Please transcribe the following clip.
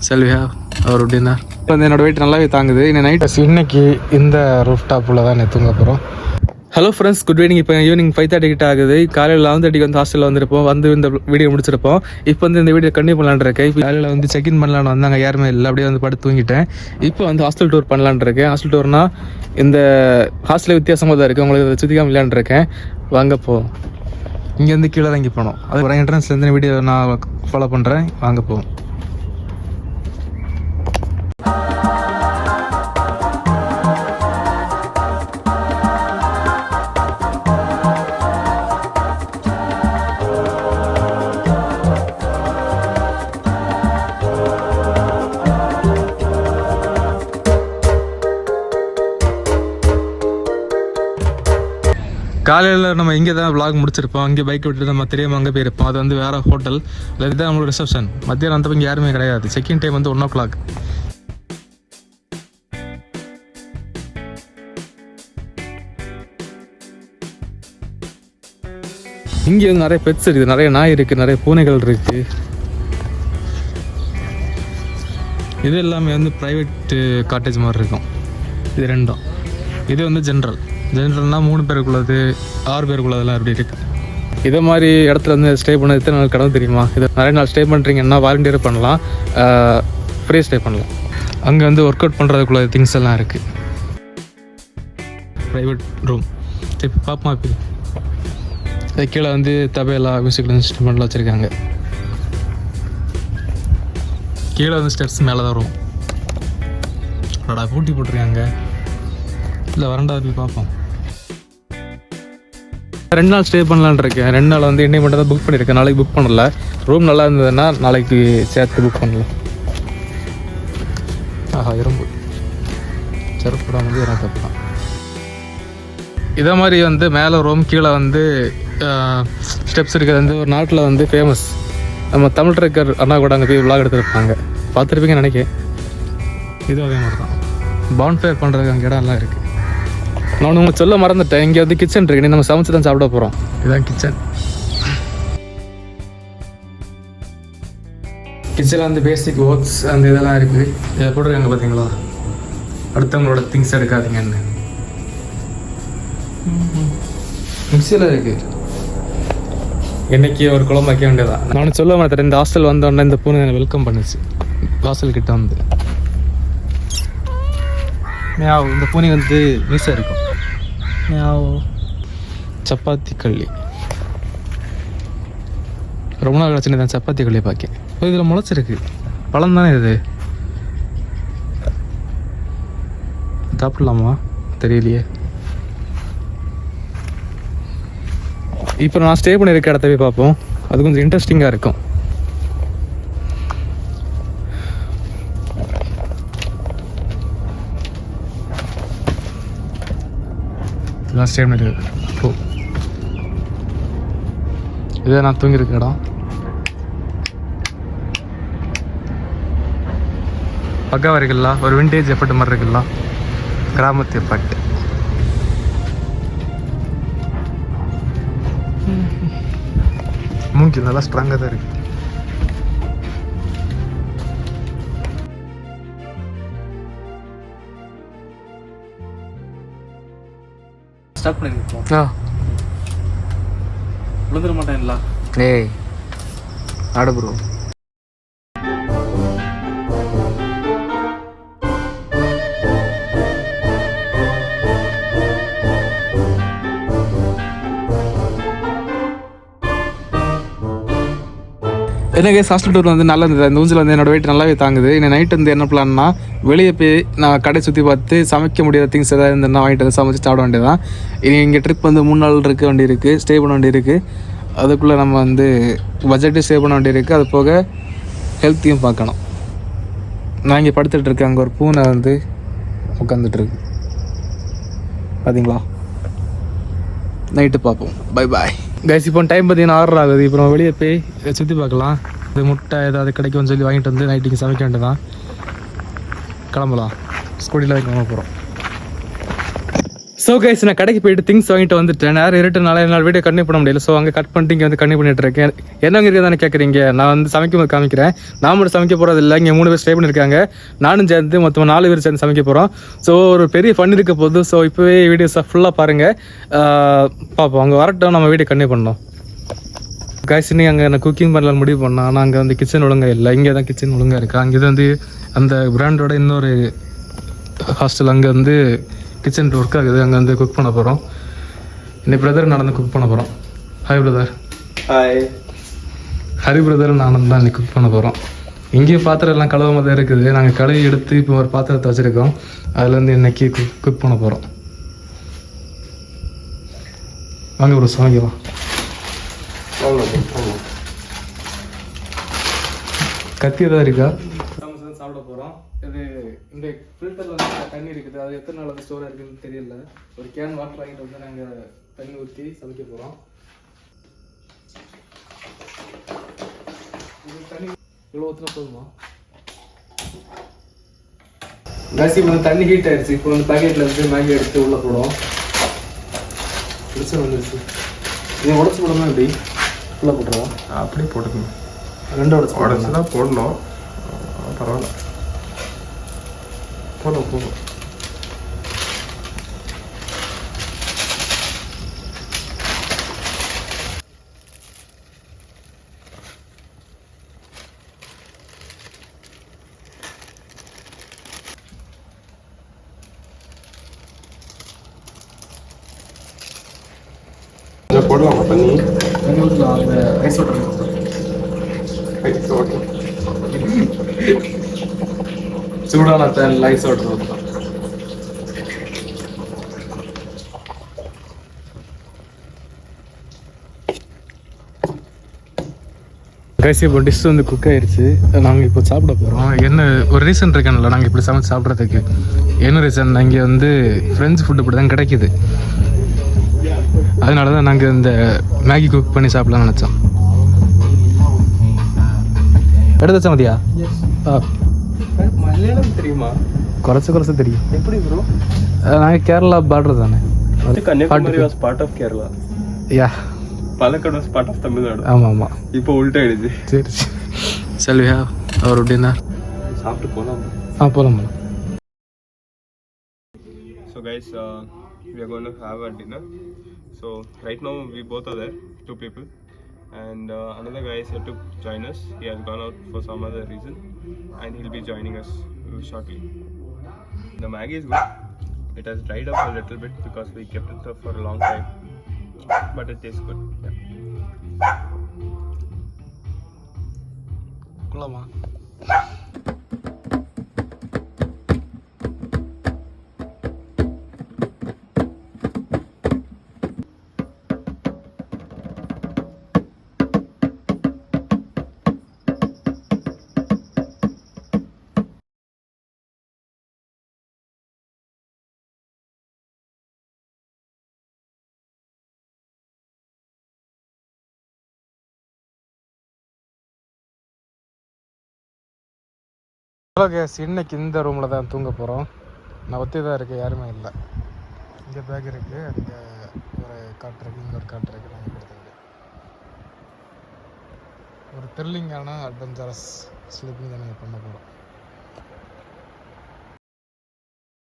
shall we have our dinner? இப்போ வந்து என்னோட வெயிட் நல்லாவே தாங்குது. இன்னைக்கு இந்த ரூஃப் டாப்பில் தான் தூங்க போகிறோம். Hello friends, good evening. இப்போ ஈவினிங் 5:30 கிட்ட ஆகுது. காலையில் 11:30 வந்து ஹாஸ்டலில் வந்திருப்போம். வந்து இந்த வீடியோ முடிச்சிருப்போம். இப்போ வந்து இந்த வீடியோ கண்டினியூ பண்ணலான்னு இருக்கேன். இப்போ காலையில் வந்து செக்இன் பண்ணலான்னு வந்தாங்க, யாருமே இல்லை. அப்படியே வந்து படுத்து தூங்கிட்டேன். இப்போ வந்து ஹாஸ்டல் டூர் பண்ணலான்னு இருக்கேன். ஹாஸ்டல் டூர்னா இந்த ஹாஸ்டலில் வித்தியாசமாக தான் இருக்குது. உங்களுக்கு சுற்றிக்காம இல்லைன்னு இருக்கேன். வாங்க போவோம். இங்கேருந்து கீழே இறங்கி போனோம். அது ஒரு என்ட்ரன்ஸ்லேருந்து வீடியோ நான் ஃபாலோ பண்ணுறேன். வாங்க போவோம். காலையில் நம்ம இங்கே தான் விளாக் முடிச்சிருப்போம். அங்கே பைக் விட்டு நம்ம தெரியாமல் அங்கே போயிருப்போம். அது வந்து வேறு ஹோட்டல். இதுதான் நம்மளோட ரிசப்ஷன். மத்தியானம் அந்த இங்கே யாருமே கிடையாது. செக்இன் டைம் வந்து 1 o'clock. இங்கே வந்து நிறைய பெட்ஸ் இருக்குது, நிறைய நாய் இருக்குது, நிறைய பூனைகள் இருக்குது. இது எல்லாமே வந்து ப்ரைவேட்டு காட்டேஜ் மாதிரி இருக்கும். இது ரெண்டும். இது வந்து ஜென்ரல்னால் 3 பேருக்குள்ளது, 6 பேருக்குள்ளதெல்லாம் அப்படி இருக்குது. இதே மாதிரி இடத்துல வந்து ஸ்டே பண்ண எத்தனை நாள் கடவுள் தெரியுமா? இது நிறைய நாள் ஸ்டே பண்ணுறீங்கன்னா வாலண்டியர் பண்ணலாம், ஃப்ரீ ஸ்டே பண்ணலாம். அங்கே வந்து ஒர்க் அவுட் பண்ணுறதுக்குள்ள திங்ஸ் எல்லாம் இருக்குது. Private room. இப்போ பாப்பா இப்போ கீழே வந்து தபேலா மியூசிக்கல் இன்ஸ்ட்ருமெண்ட்லாம் வச்சுருக்காங்க. கீழே வந்து ஸ்டெப்ஸ் மேலே தான் வரும். பூட்டி போட்டிருக்காங்க. இல்லை வரண்டா போய் பார்ப்போம். 2 நாள் ஸ்டே பண்ணலான்னு இருக்கேன். 2 நாள் வந்து இன்னைக்கு மட்டும் தான் புக் பண்ணியிருக்கேன். நாளைக்கு புக் பண்ணல. ரூம் நல்லா இருந்ததுன்னா நாளைக்கு சேர்த்து புக் பண்ணலாம். ஆஹா, இரும்பு செருப்படா வந்து இறக்கப்படலாம். இதே மாதிரி வந்து மேலே ரூம், கீழே வந்து ஸ்டெப்ஸ் இருக்கிறது வந்து ஒரு நாட்டில் வந்து ஃபேமஸ். நம்ம தமிழ் ட்ரெக்கர் அண்ணா கூட அங்கே போய் விளாக் எடுத்துருப்பாங்க, பார்த்துருப்பீங்கன்னு நினைக்கிறேன். இதுவும் அதே மாதிரி தான். பான்ஃபயர் பண்ணுறதுக்கு அங்கே இடம்லாம் இருக்குது. நான் உங்களுக்கு சொல்ல மறந்துட்டேன். இங்கே வந்து கிச்சன் இருக்கு. நம்ம சமைச்சு தான் சாப்பிட போகிறோம். இதுதான் கிச்சன். கிச்சனில் வந்து பேசிக் ஒர்க்ஸ் அந்த இதெல்லாம் இருக்குது. இதை போட்டுருக்காங்க பார்த்தீங்களா, அடுத்தவங்களோட திங்ஸ் எடுக்காதீங்கன்னு. மிக்சியில் இருக்குது. என்னைக்கு ஒரு குழம்பு வைக்க வேண்டியதான். நான் சொல்ல மாட்டேன். இந்த ஹாஸ்டல் வந்தோடனே இந்த பூனை என்னை வெல்கம் பண்ணுச்சு. ஹாஸ்டல் கிட்ட வந்து இந்த பூனை வந்து மீசா இருக்கும். சப்பாத்தி கள்ளி ரொம்ப நாள் கழிச்சு தான் சப்பாத்தி கள்ளி பார்க்கேன். இதில் முளைச்சிருக்கு. பழம் தானே இது. சாப்பிடலாமா தெரியலையே. இப்போ நான் ஸ்டே பண்ணியிருக்க இடத்த போய் பார்ப்போம். அது கொஞ்சம் இன்ட்ரெஸ்டிங்காக இருக்கும். இதெல்லாம் ஸ்டே பண்ணியிருக்கு. இதே நான் தூங்கியிருக்க இடம். பக்காவாக இருக்குல்ல, ஒரு விண்டேஜ் எஃபர்ட் மாதிரி இருக்குல்ல, கிராமத்து எஃபர்ட். மூங்கி நல்லா ஸ்ட்ராங்காக தான் இருக்குது. ஸ்டார்ட் பண்ணிருக்கோம். விழுந்துட மாட்டேன்ல. ஏய் ஆடு ப்ரோ. எனக்கு ஹாஸ்டல் டூர் வந்து நல்லா இருந்தது. அந்த ஊஞ்சில் வந்து என்னோட வெயிட் நல்லாவே தாங்குது. இன்னும் நைட் வந்து என்ன பிளான்னா, வெளியே போய் நான் கடை சுற்றி பார்த்து சமைக்க முடியாத திங்ஸ் எதாவது இருந்ததுன்னா வாங்கிட்டு வந்து சமைச்சு சாப்பிட வேண்டியதான். இனி இங்கே ட்ரிப் வந்து 3 நாள் இருக்க வேண்டி இருக்குது, ஸ்டே பண்ண வேண்டி இருக்குது. அதுக்குள்ளே நம்ம வந்து பட்ஜெட்டு ஸ்டே பண்ண வேண்டி இருக்குது. அது போக ஹெல்த்தையும் பார்க்கணும். நான் இங்கே படுத்துட்டு இருக்கேன். அங்கே ஒரு பூனை வந்து உட்காந்துட்ருக்கு பார்த்தீங்களா. நைட்டு பார்ப்போம். Bye bye guys. இப்போ டைம் பார்த்தீங்கன்னா 6 ஆகுது. இப்போ நம்ம வெளியே போய் சுற்றி பார்க்கலாம். இது முட்டை ஏதாவது கிடைக்கும்னு சொல்லி வாங்கிட்டு வந்து நைட்டுக்கு சமைக்க வேண்டியதான். கிளம்பலாம். ஸ்கூட்டியில் கிளம்ப போகிறோம். ஸோ கைஸ் நான் கடைக்கு போயிட்டு திங்ஸ் வாங்கிட்டு வந்துட்டேன். நேரம் இருட்டுனால என்னால் வீடியோ கண்டினியூ பண்ண முடியல. ஸோ அங்கே கட் பண்ணிட்டு இங்கே வந்து கண்டினியூ பண்ணிட்டு இருக்கேன். என்னங்க இருக்குதானே கேட்குறீங்க? நான் வந்து சமைக்கும் போது காமிக்கிறேன். நான் மட்டும் சமைக்க போகிறது இல்லை, இங்கே 3 பேர் ஸ்டே பண்ணியிருக்காங்க. நானும் சேர்ந்து மொத்தமாக 4 பேர் சேர்ந்து சமைக்க போகிறோம். ஸோ ஒரு பெரிய ஃபன் இருக்க போகுது. ஸோ இப்போவே வீடியோஸை ஃபுல்லாக பாருங்கள், பார்ப்போம். அங்கே வரட்டும், நம்ம வீடியோ கண்டினியூ பண்ணோம். கைஸ் இன்னைக்கு அங்கே நான் குக்கிங் பண்ணலாம் முடிவு பண்ணேன். ஆனால் அங்கே வந்து கிச்சன் ஒழுங்காக இல்லை, இங்கே தான் கிச்சன் ஒழுங்காக இருக்கா. அங்கே வந்து அந்த பிராண்டோட இன்னொரு ஹாஸ்டல் அங்கே வந்து கிச்சன் ஒர்க் ஆகுது. அங்கே வந்து குக் பண்ண போகிறோம். இன்னைக்கு பிரதர் நடந்து குக் பண்ண போகிறோம். Hi brother. Hi. Hari brother நானும் தான் இன்னைக்கு குக் பண்ண போகிறோம். இங்கேயும் பாத்திரம் எல்லாம் கழுவாம தான் இருக்குது. நாங்கள் கழுவி எடுத்து இப்போ ஒரு பாத்திரத்தை வச்சுருக்கோம். அதுலேருந்து இன்னைக்கு குக் பண்ண போகிறோம். வாங்க ப்ரோ சமைக்கலாம். கத்தி ஏதாவது இருக்கா? சாப்பிட போகிறோம். இது இந்த ஃபில்டரில் வந்து தண்ணி இருக்குது. அது எத்தனை நாள் வந்து ஸ்டோராக இருக்குதுன்னு தெரியல. ஒரு கேன் வாட்டர் வாங்கிட்டு வந்து நாங்கள் தண்ணி ஊற்றி சமைக்க போகிறோம். இது தண்ணி இவ்வளோ ஊற்றினா போதுமா? மேக்ஸி இப்போ வந்து தண்ணி ஹீட் ஆயிடுச்சு. இப்போ வந்து பேக்கெட்டில் இருந்து மேகி எடுத்து உள்ளே போடுவோம். பிரச்சனை வந்துடுச்சு. இதை உடச்சி போடணும். எப்படி உள்ளே போட்டுருவோம்? அப்படியே போட்டுக்கணும். 2 உடச்சி தான் போடணும். பரவாயில்ல, போதும். போடலாமா தண்ணி? ஊற்றலாம். அந்த ஐஸ் வாட்டர் சூடான தண்ணியில் ஐஸ் வாட்டர் ஊற்றலாம். கைஸ் இப்போ டிஷ் வந்து குக் ஆயிடுச்சு. நாங்கள் இப்போ சாப்பிட போகிறோம். என்ன ஒரு ரீசன் இருக்கேன்ல நாங்கள் இப்படி சமைச்சு சாப்பிட்றதுக்கு. என்ன ரீசன், இங்கே வந்து ஃப்ரெஞ்ச் ஃபுட்டு இப்படி தான் கிடைக்கிது. அதனால தான் நாங்கள் இந்த மேகி குக் பண்ணி சாப்பிடலாம்னு நினச்சோம். எடுத்த சமதியா? மலையாளம் தெரியுமா? குறைச்சி தெரியும். எப்படி ப்ரோ? நாங்கள் கேரளா பார்டர் தானே. Kanyakumari was part of Kerala. Yeah. Palakkad was part of Tamil Nadu. ஆமாம். இப்போ உள்டாயிடுச்சு. சரி. செல்வியா அவர் டின்னர் சாப்பிட்டு போகலாம். போகலாம். So guys, we are going to have a dinner. So right now we both are there, 2 people, and another guy is here to join us. He has gone out for some other reason, and he'll be joining us shortly. The Maggi is good. It has dried up a little bit because we kept it for a long time, but it tastes good. Yeah. Kulama. Hello case, இன்னைக்கு இந்த ரூமில் தான் தூங்க போகிறோம். நான் ஒத்தி தான் இருக்கேன், யாருமே இல்லை. இங்கே பேக் இருக்குது, அங்கே ஒரு காட் இருக்குது, இங்கே ஒரு காட் இருக்குது. நாங்கள் கொடுத்தது ஒரு த்ரில்லிங்கான அட்வென்ச்சரஸ் ஸ்லீப்பிங் தான் நாங்கள் பண்ண போகிறோம்.